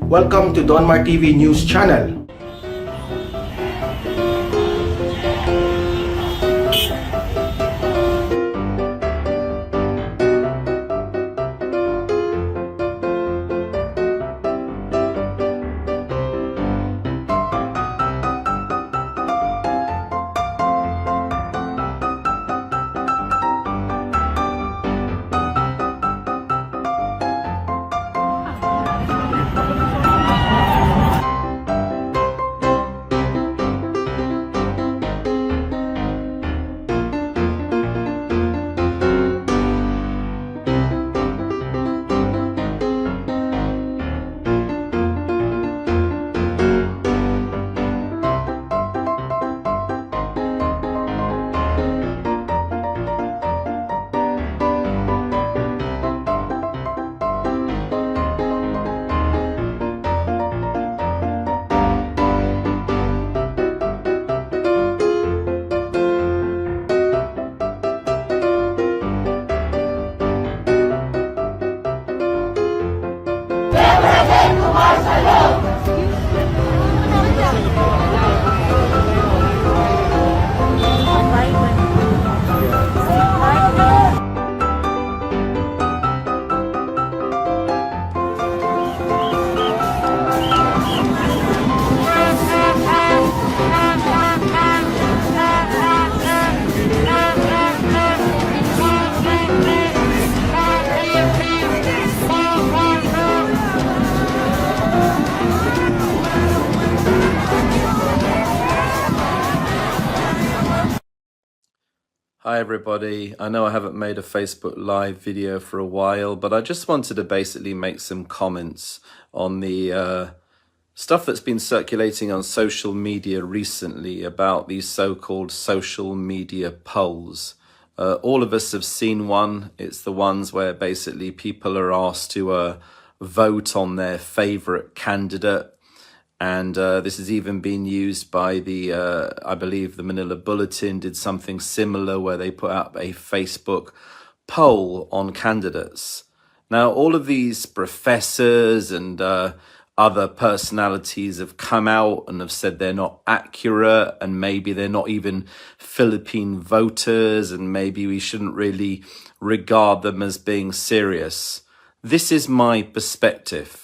Welcome to Donmar TV News Channel. Hi everybody, I know I haven't made a Facebook Live video for a while, but I just wanted to basically make some comments on the stuff that's been circulating on social media recently about these so-called social media polls. All of us have seen one. It's the ones where basically people are asked to vote on their favourite candidate. And this has even been used by the, I believe the Manila Bulletin did something similar where they put up a Facebook poll on candidates. Now, all of these professors and other personalities have come out and have said they're not accurate and maybe they're not even Philippine voters and maybe we shouldn't really regard them as being serious. This is my perspective.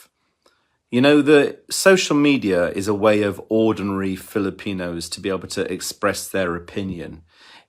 You know, the social media is a way of ordinary Filipinos to be able to express their opinion.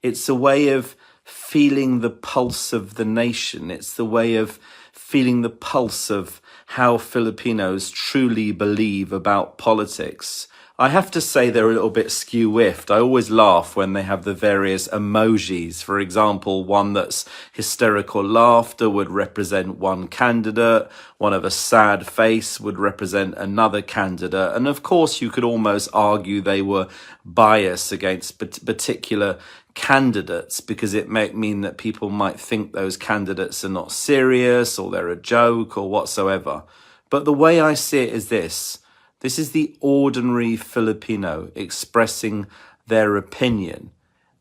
It's a way of feeling the pulse of the nation. It's the way of feeling the pulse of how Filipinos truly believe about politics. I have to say they're a little bit skew-whiffed. I always laugh when they have the various emojis. For example, one that's hysterical laughter would represent one candidate, one of a sad face would represent another candidate. And of course, you could almost argue they were biased against particular candidates because it might mean that people might think those candidates are not serious or they're a joke or whatsoever. But the way I see it is this. This is the ordinary Filipino expressing their opinion.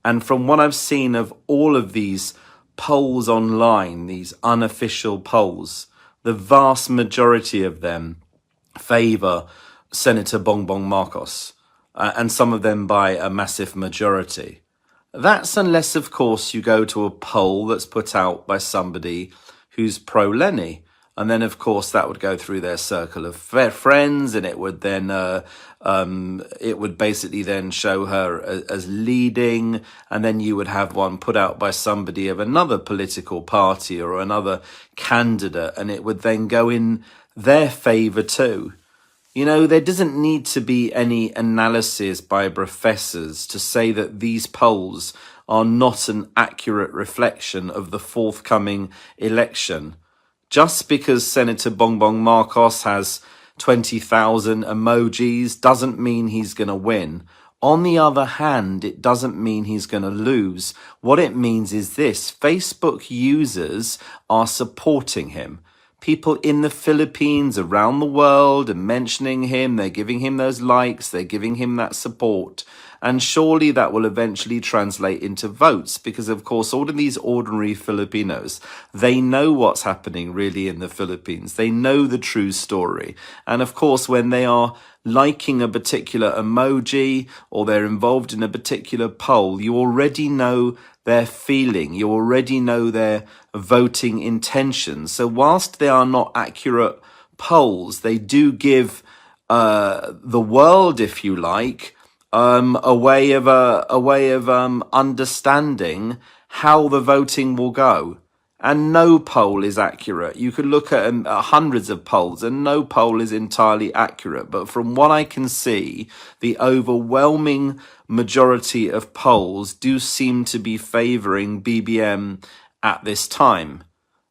And from what I've seen of all of these polls online, these unofficial polls, the vast majority of them favor Senator Bongbong Marcos, and some of them by a massive majority. That's unless, of course, you go to a poll that's put out by somebody who's pro-Leni. And then, of course, that would go through their circle of friends, and it would then, it would basically then show her as leading, and then you would have one put out by somebody of another political party or another candidate, and it would then go in their favour too. You know, there doesn't need to be any analysis by professors to say that these polls are not an accurate reflection of the forthcoming election. Just because Senator Bongbong Marcos has 20,000 emojis doesn't mean he's going to win. On the other hand, it doesn't mean he's going to lose. What it means is this: Facebook users are supporting him. People in the Philippines, around the world, are mentioning him. They're giving him those likes. They're giving him that support. And surely that will eventually translate into votes, because of course all of these ordinary Filipinos, they know what's happening really in the Philippines. They know the true story. And of course, when they are liking a particular emoji or they're involved in a particular poll, you already know their feeling, you already know their voting intentions. So whilst they are not accurate polls, they do give the world, if you like, a way of understanding how the voting will go. And no poll is accurate. You could look at hundreds of polls and no poll is entirely accurate. But from what I can see, the overwhelming majority of polls do seem to be favouring BBM at this time.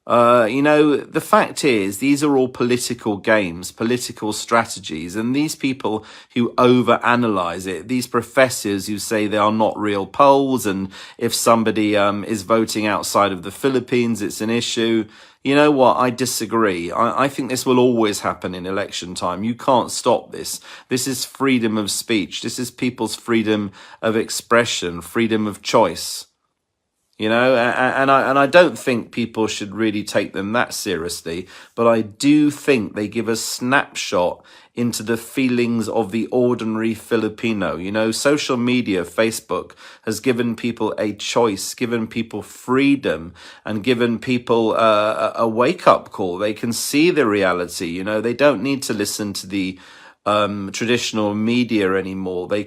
The fact is, these are all political games, political strategies, and these people who overanalyze it, these professors who say they are not real polls, and if somebody is voting outside of the Philippines, it's an issue. You know what? I disagree. I think this will always happen in election time. You can't stop this. This is freedom of speech. This is people's freedom of expression, freedom of choice. And I don't think people should really take them that seriously, but I do think they give a snapshot into the feelings of the ordinary Filipino. Social media, Facebook, has given people a choice, given people freedom, and given people a wake-up call. They can see the reality. They don't need to listen to the traditional media anymore. They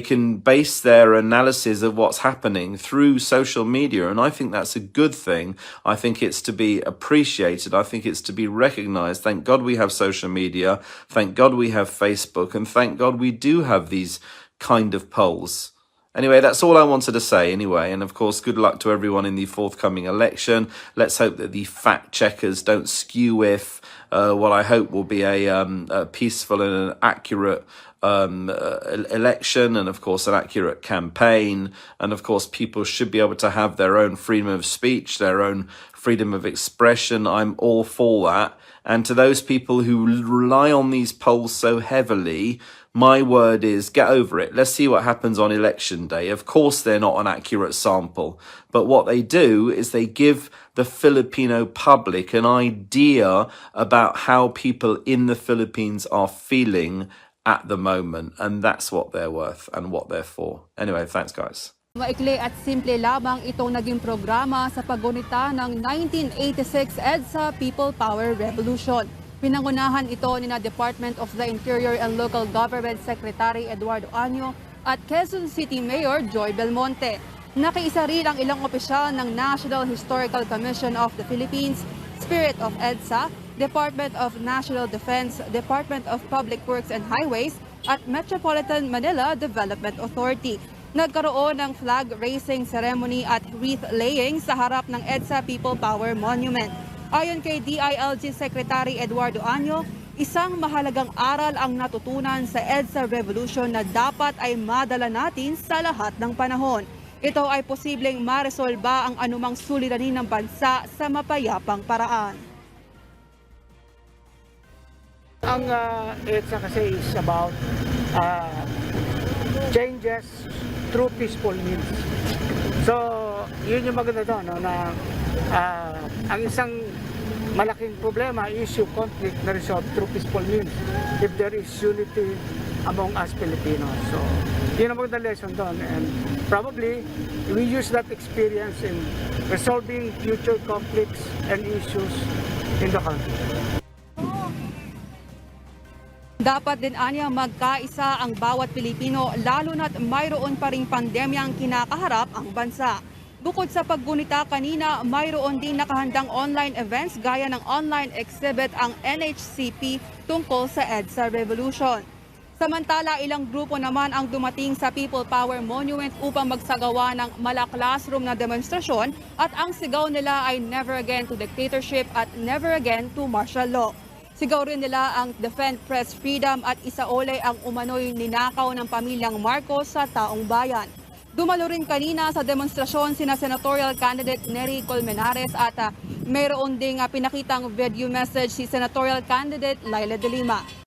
can base their analysis of what's happening through social media. And I think that's a good thing. I think it's to be appreciated. I think it's to be recognized. Thank God we have social media. Thank God we have Facebook. And thank God we do have these kind of polls. Anyway, that's all I wanted to say anyway. And of course, good luck to everyone in the forthcoming election. Let's hope that the fact checkers don't skew with what I hope will be a peaceful and an accurate election, and of course an accurate campaign. And of course people should be able to have their own freedom of speech, their own freedom of expression. I'm all for that. And to those people who rely on these polls so heavily, my word is, get over it. Let's see what happens on election day. Of course they're not an accurate sample, but what they do is they give the Filipino public an idea about how people in the Philippines are feeling at the moment, and that's what they're worth and what they're for. Anyway, thanks guys. Maikli at simple lamang itong naging programa sa paggunita ng 1986 EDSA People Power Revolution. Pinangunahan ito ni na Department of the Interior and Local Government Secretary Eduardo Año at Quezon City Mayor Joy Belmonte. Nakiisa rin ang ilang opisyal ng National Historical Commission of the Philippines, Spirit of EDSA, Department of National Defense, Department of Public Works and Highways at Metropolitan Manila Development Authority. Nagkaroon ng flag raising ceremony at wreath laying sa harap ng EDSA People Power Monument. Ayon kay DILG Secretary Eduardo Año, isang mahalagang aral ang natutunan sa EDSA Revolution na dapat ay madala natin sa lahat ng panahon. Ito ay posibleng maresolba ang anumang suliranin ng bansa sa mapayapang paraan. Ang EDSA kasi is about changes through peaceful means. So, yun yung maganda doon, no, na ang isang malaking problema, issue, conflict na resolved through peaceful means if there is unity among us Filipinos. So, yun ang maganda lesson doon, and probably we use that experience in resolving future conflicts and issues in the country. Dapat din anya magkaisa ang bawat Pilipino lalo na't mayroon pa ring pandemyang kinakaharap ang bansa. Bukod sa paggunita kanina, mayroon din nakahandang online events gaya ng online exhibit ang NHCP tungkol sa EDSA Revolution. Samantala, ilang grupo naman ang dumating sa People Power Monument upang magsagawa ng mala-classroom na demonstrasyon at ang sigaw nila ay never again to dictatorship at never again to martial law. Sigaw rin nila ang Defend Press Freedom at isaole ang umano'y ninakaw ng pamilyang Marcos sa taong bayan. Dumalo rin kanina sa demonstrasyon sina Senatorial Candidate Nery Colmenares at mayroon ding pinakitang video message si Senatorial Candidate Laila de Lima.